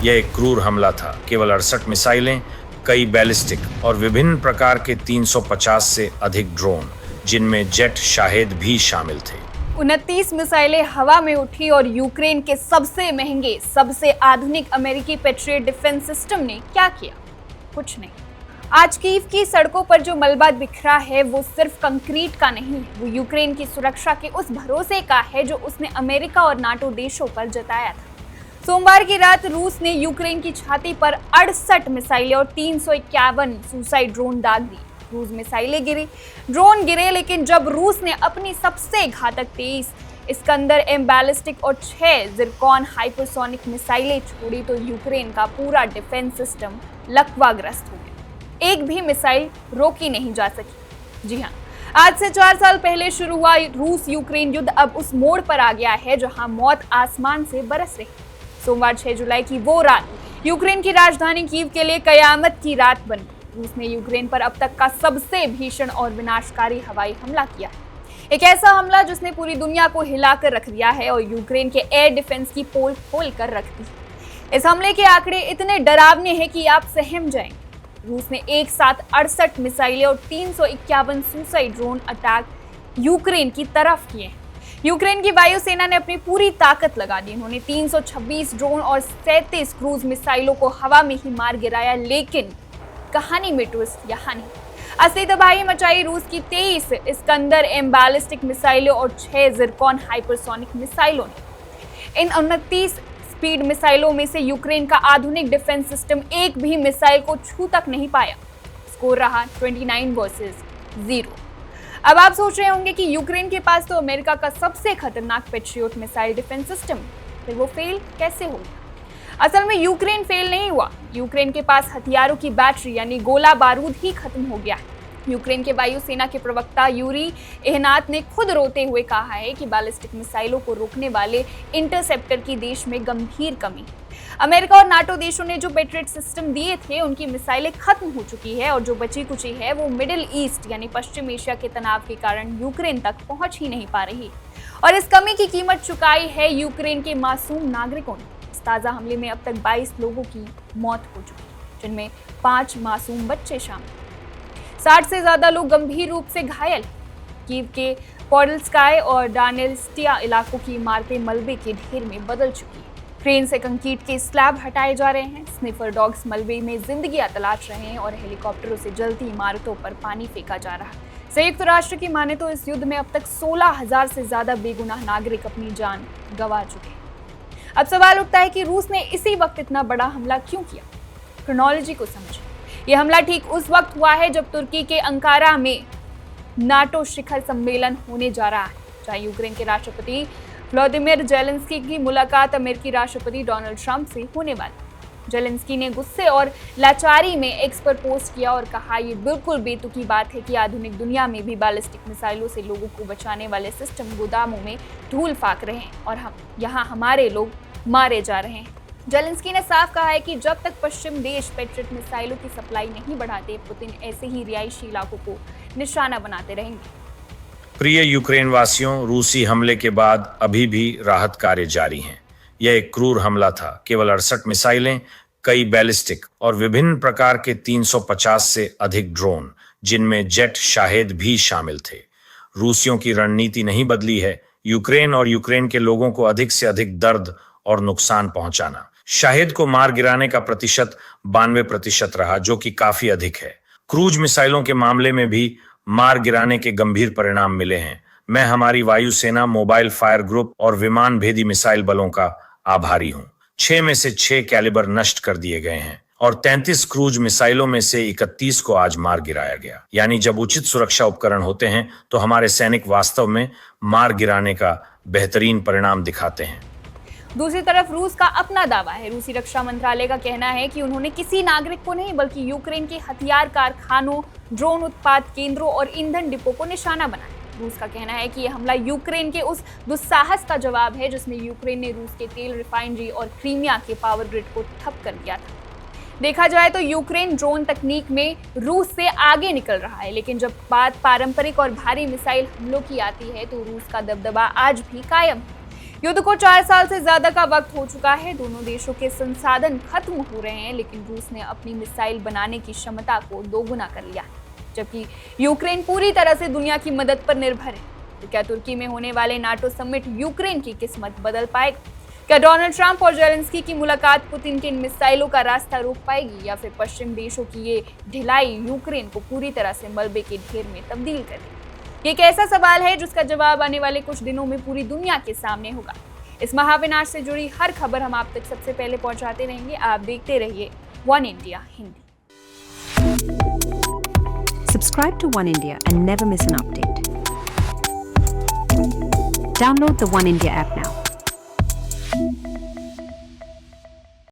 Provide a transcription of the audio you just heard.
यह एक क्रूर हमला था। केवल 68 मिसाइलें, कई बैलिस्टिक और विभिन्न प्रकार के 350 से अधिक ड्रोन, जिनमें जेट शाहेद भी शामिल थे। 29 मिसाइलें हवा में उठी और यूक्रेन के सबसे महंगे, सबसे आधुनिक अमेरिकी पेट्रियट डिफेंस सिस्टम ने क्या किया? कुछ नहीं। आज कीव की सड़कों पर जो मलबा बिखरा है वो सिर्फ कंक्रीट का नहीं, वो यूक्रेन की सुरक्षा के उस भरोसे का है जो उसने अमेरिका और नाटो देशों पर जताया था। सोमवार की रात रूस ने यूक्रेन की छाती पर 68 मिसाइलें और 351 सुसाइड ड्रोन दाग दिए। क्रूज मिसाइलें गिरी, ड्रोन गिरे, लेकिन जब रूस ने अपनी सबसे घातक 23 इस्कंदर एम बैलिस्टिक और 6 जिरकॉन हाइपरसोनिक मिसाइलें छोड़ी तो यूक्रेन का पूरा डिफेंस सिस्टम लकवाग्रस्त हो गया। एक भी मिसाइल रोकी नहीं जा सकी। जी हाँ, आज से 4 साल पहले शुरू हुआ रूस यूक्रेन युद्ध अब उस मोड़ पर आ गया है जहां मौत आसमान से बरस रही। सोमवार 6 जुलाई की वो रात यूक्रेन की राजधानी कीव के लिए कयामत की रात बन गई। रूस ने यूक्रेन पर अब तक का सबसे भीषण और विनाशकारी हवाई हमला किया। एक ऐसा हमला जिसने पूरी दुनिया को हिलाकर रख दिया है और यूक्रेन के एयर डिफेंस की पोल खोल कर रख दी। इस हमले के आंकड़े इतने डरावने हैं कि आप सहम जाएंगे। रूस ने एक साथ 68 मिसाइलें और 351 सुसाइड ड्रोन अटैक यूक्रेन की तरफ किए हैं। यूक्रेन की वायुसेना ने अपनी पूरी ताकत लगा दी। उन्होंने 326 ड्रोन और 37 क्रूज मिसाइलों को हवा में ही मार गिराया, लेकिन कहानी में ट्विस्ट यहाँ नहीं। असली तबाही मचाई रूस की 23 इस्कंदर एम बैलिस्टिक मिसाइलें और 6 जिरकॉन हाइपरसोनिक मिसाइलों ने। इन 29 स्पीड मिसाइलों में से यूक्रेन का आधुनिक डिफेंस सिस्टम एक भी मिसाइल को छू तक नहीं पाया। स्कोर रहा 29 वर्सेस 0। अब आप सोच रहे होंगे कि यूक्रेन के पास तो अमेरिका का सबसे खतरनाक पेट्रियट मिसाइल डिफेंस सिस्टम, फिर वो फेल कैसे हो गया? असल में यूक्रेन फेल नहीं हुआ, यूक्रेन के पास हथियारों की बैटरी यानी गोला बारूद ही खत्म हो गया है। यूक्रेन के वायुसेना के प्रवक्ता यूरी एहनात ने खुद रोते हुए कहा है कि बैलिस्टिक मिसाइलों को रोकने वाले इंटरसेप्टर की देश में गंभीर कमी। अमेरिका और नाटो देशों ने जो पेट्रियट सिस्टम दिए थे उनकी मिसाइलें खत्म हो चुकी है और जो बची कुची है वो मिडिल ईस्ट यानी पश्चिम एशिया के तनाव के कारण यूक्रेन तक पहुंच ही नहीं पा रही। और इस कमी की कीमत चुकाई है यूक्रेन के मासूम नागरिकों ने। इस ताज़ा हमले में अब तक 22 लोगों की मौत हो चुकी, जिनमें 5 मासूम बच्चे शामिल। 60 से ज्यादा लोग गंभीर रूप से घायल। कीव के पोडल्स्काय और डानेल्स्टिया इलाकों की इमारतें मलबे के ढेर में बदल चुकी हैं। क्रेन से कंक्रीट के स्लैब हटाए जा रहे हैं, स्निफर डॉग्स मलबे में जिंदगियां तलाश रहे हैं और हेलीकॉप्टरों से जलती इमारतों पर पानी फेंका जा रहा है। संयुक्त राष्ट्र की माने तो इस युद्ध में अब तक 16,000 से ज्यादा बेगुनाह नागरिक अपनी जान गंवा चुके हैं। अब सवाल उठता है कि रूस ने इसी वक्त इतना बड़ा हमला क्यों किया? क्रोनोलॉजी को समझें। यह हमला ठीक उस वक्त हुआ है जब तुर्की के अंकारा में नाटो शिखर सम्मेलन होने जा रहा है, जहां यूक्रेन के राष्ट्रपति व्लादिमीर जेलेंस्की की मुलाकात अमेरिकी राष्ट्रपति डोनाल्ड ट्रंप से होने वाली। जेलेंस्की ने गुस्से और लाचारी में एक्स पर पोस्ट किया और कहा, ये बिल्कुल बेतुकी बात है कि आधुनिक दुनिया में भी बैलिस्टिक मिसाइलों से लोगों को बचाने वाले सिस्टम गोदामों में धूल फाक रहे हैं और हम यहाँ हमारे लोग मारे जा रहे हैं। जेलेंस्की ने साफ कहा है कि जब तक पश्चिम देश पेट्रियट मिसाइलों की सप्लाई नहीं बढ़ाते, पुतिन ऐसे ही रिहायशी इलाकों को निशाना बनाते रहेंगे। प्रिय यूक्रेन वासियों, रूसी हमले के बाद अभी भी राहत कार्य जारी हैं। यह एक क्रूर हमला था। केवल 68 मिसाइलें, कई बैलिस्टिक और विभिन्न प्रकार के 350 से अधिक ड्रोन, जिनमें जेट शाहेद भी शामिल थे। रूसियों की रणनीति नहीं बदली है, यूक्रेन और यूक्रेन के लोगों को अधिक से अधिक दर्द और नुकसान पहुंचाना। शाहेद को मार गिराने का प्रतिशत 92% रहा, जो कि काफी अधिक है। क्रूज मिसाइलों के मामले में भी मार गिराने के गंभीर परिणाम मिले हैं। मैं हमारी वायुसेना, मोबाइल फायर ग्रुप और विमान भेदी मिसाइल बलों का आभारी हूं। 6 में से 6 कैलिबर नष्ट कर दिए गए हैं और 33 क्रूज मिसाइलों में से 31 को आज मार गिराया गया। यानी जब उचित सुरक्षा उपकरण होते हैं तो हमारे सैनिक वास्तव में मार गिराने का बेहतरीन परिणाम दिखाते हैं। दूसरी तरफ रूस का अपना दावा है। रूसी रक्षा मंत्रालय का कहना है कि उन्होंने किसी नागरिक को नहीं बल्कि यूक्रेन के हथियार कारखानों, ड्रोन उत्पाद केंद्रों और ईंधन डिपो को निशाना बनाया। रूस का कहना है कि यह हमला यूक्रेन के उस दुस्साहस का जवाब है जिसमें यूक्रेन ने रूस के तेल रिफाइनरी और क्रीमिया के पावर ग्रिड को ठप कर दिया था। देखा जाए तो यूक्रेन ड्रोन तकनीक में रूस से आगे निकल रहा है, लेकिन जब बात पारंपरिक और भारी मिसाइल हमलों की आती है तो रूस का दबदबा आज भी कायम है। युद्ध को 4 साल से ज्यादा का वक्त हो चुका है। दोनों देशों के संसाधन खत्म हो रहे हैं, लेकिन रूस ने अपनी मिसाइल बनाने की क्षमता को दोगुना कर लिया है, जबकि यूक्रेन पूरी तरह से दुनिया की मदद पर निर्भर है। तो क्या तुर्की में होने वाले नाटो समिट यूक्रेन की किस्मत बदल पाएगा? क्या डोनाल्ड ट्रंप और जेलेंस्की की मुलाकात पुतिन के इन मिसाइलों का रास्ता रोक पाएगी, या फिर पश्चिम देशों की ये ढिलाई यूक्रेन को पूरी तरह से मलबे के ढेर में तब्दील कर देगी? ये एक ऐसा सवाल है जिसका जवाब आने वाले कुछ दिनों में पूरी दुनिया के सामने होगा। इस महाविनाश से जुड़ी हर खबर हम आप तक सबसे पहले पहुंचाते रहेंगे। आप देखते रहिए one India Hindi. Subscribe to One India and never miss an update. Download the One India app now.